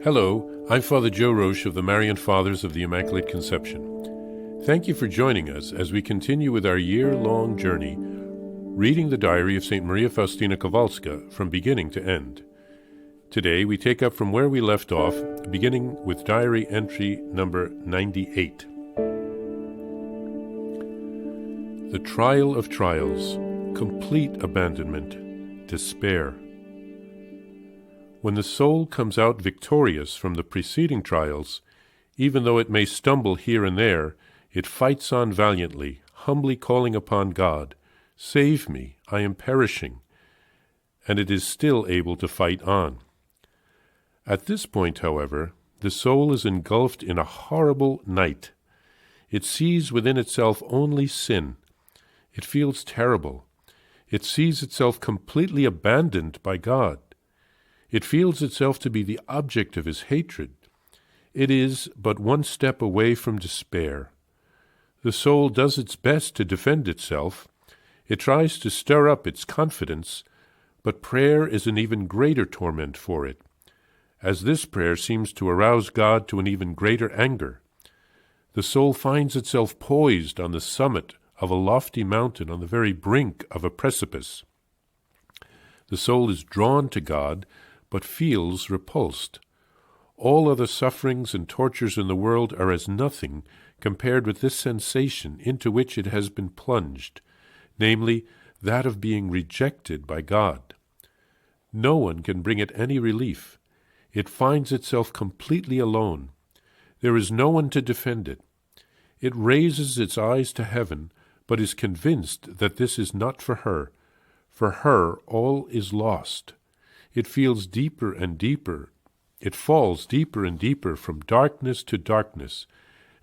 Hello, I'm Father Joe Roesch of the Marian Fathers of the Immaculate Conception. Thank you for joining us as we continue with our year-long journey reading the diary of St. Maria Faustina Kowalska from beginning to end. Today we take up from where we left off, beginning with diary entry number 98. The trial of trials, complete abandonment, despair. When the soul comes out victorious from the preceding trials, even though it may stumble here and there, it fights on valiantly, humbly calling upon God, "Save me, I am perishing," and it is still able to fight on. At this point, however, the soul is engulfed in a horrible night. It sees within itself only sin. It feels terrible. It sees itself completely abandoned by God. It feels itself to be the object of his hatred. It is but one step away from despair. The soul does its best to defend itself. It tries to stir up its confidence, but prayer is an even greater torment for it, as this prayer seems to arouse God to an even greater anger. The soul finds itself poised on the summit of a lofty mountain on the very brink of a precipice. The soul is drawn to God, but feels repulsed. All other sufferings and tortures in the world are as nothing compared with this sensation into which it has been plunged, namely, that of being rejected by God. No one can bring it any relief. It finds itself completely alone. There is no one to defend it. It raises its eyes to heaven, but is convinced that this is not for her. For her, all is lost. It feels deeper and deeper. It falls deeper and deeper from darkness to darkness,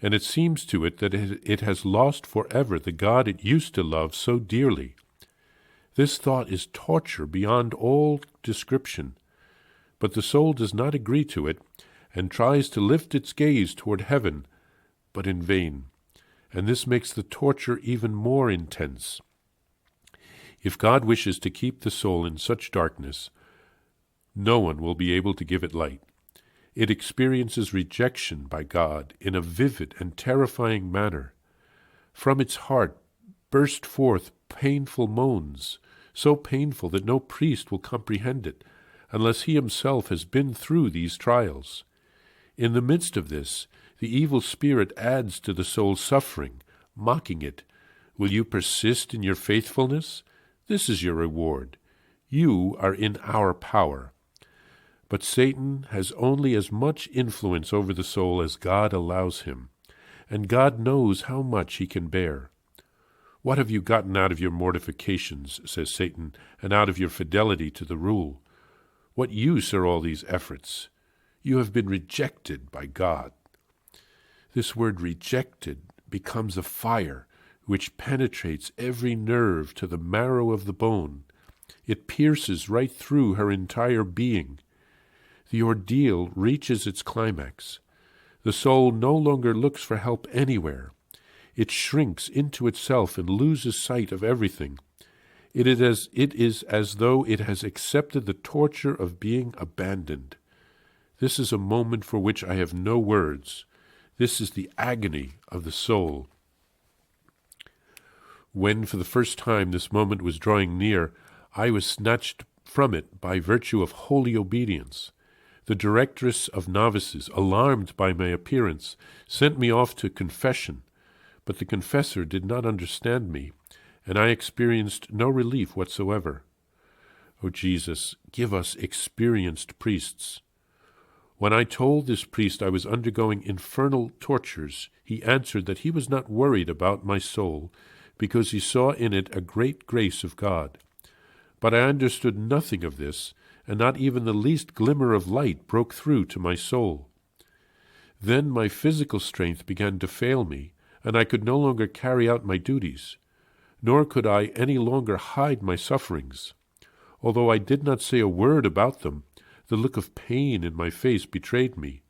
and it seems to it that it has lost forever the God it used to love so dearly. This thought is torture beyond all description, but the soul does not agree to it, and tries to lift its gaze toward heaven, but in vain, and this makes the torture even more intense. If God wishes to keep the soul in such darkness, no one will be able to give it light. It experiences rejection by God in a vivid and terrifying manner. From its heart burst forth painful moans, so painful that no priest will comprehend it, unless he himself has been through these trials. In the midst of this, the evil spirit adds to the soul's suffering, mocking it. "Will you persist in your faithfulness? This is your reward. You are in our power." But Satan has only as much influence over the soul as God allows him, and God knows how much he can bear. "What have you gotten out of your mortifications," says Satan, "and out of your fidelity to the rule? What use are all these efforts? You have been rejected by God." This word rejected becomes a fire which penetrates every nerve to the marrow of the bone. It pierces right through her entire being. The ordeal reaches its climax. The soul no longer looks for help anywhere. It shrinks into itself and loses sight of everything. It is as though it has accepted the torture of being abandoned. This is a moment for which I have no words. This is the agony of the soul. When for the first time this moment was drawing near, I was snatched from it by virtue of holy obedience. The directress of novices, alarmed by my appearance, sent me off to confession, but the confessor did not understand me, and I experienced no relief whatsoever. O Jesus, give us experienced priests. When I told this priest I was undergoing infernal tortures, he answered that he was not worried about my soul, because he saw in it a great grace of God. But I understood nothing of this, and not even the least glimmer of light broke through to my soul. Then my physical strength began to fail me, and I could no longer carry out my duties, nor could I any longer hide my sufferings. Although I did not say a word about them, the look of pain in my face betrayed me.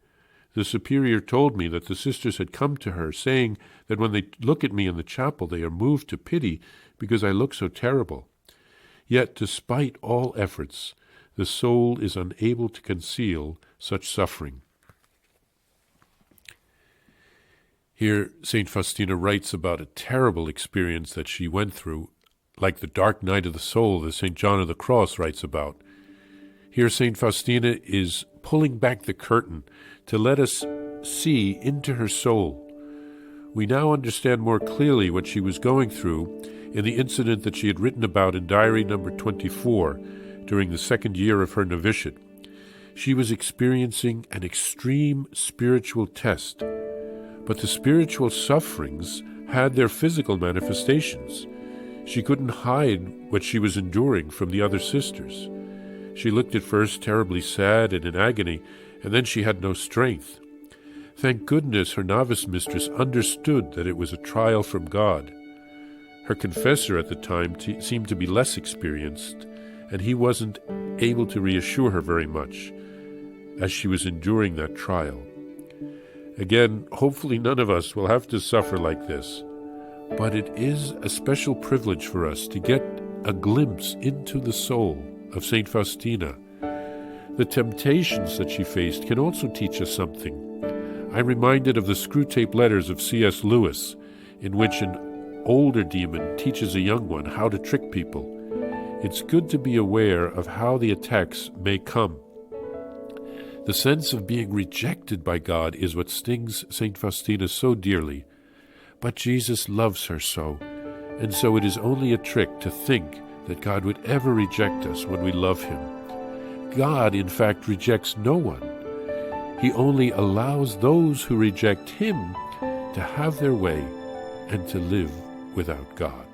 The superior told me that the sisters had come to her, saying that when they look at me in the chapel they are moved to pity because I look so terrible. Yet, despite all efforts, the soul is unable to conceal such suffering. Here, St. Faustina writes about a terrible experience that she went through, like the dark night of the soul that St. John of the Cross writes about. Here, St. Faustina is pulling back the curtain to let us see into her soul. We now understand more clearly what she was going through in the incident that she had written about in diary number 24 during the second year of her novitiate. She was experiencing an extreme spiritual test, but the spiritual sufferings had their physical manifestations. She couldn't hide what she was enduring from the other sisters. She looked at first terribly sad and in agony, and then she had no strength. Thank goodness her novice mistress understood that it was a trial from God. Her confessor at the time seemed to be less experienced, and he wasn't able to reassure her very much as she was enduring that trial. Again, hopefully none of us will have to suffer like this, but it is a special privilege for us to get a glimpse into the soul of St. Faustina. The temptations that she faced can also teach us something. I'm reminded of the Screwtape Letters of C.S. Lewis, in which an older demon teaches a young one how to trick people. It's good to be aware of how the attacks may come. The sense of being rejected by God is what stings St. Faustina so dearly. But Jesus loves her so, and so it is only a trick to think that God would ever reject us when we love him. God, in fact, rejects no one. He only allows those who reject him to have their way and to live without God.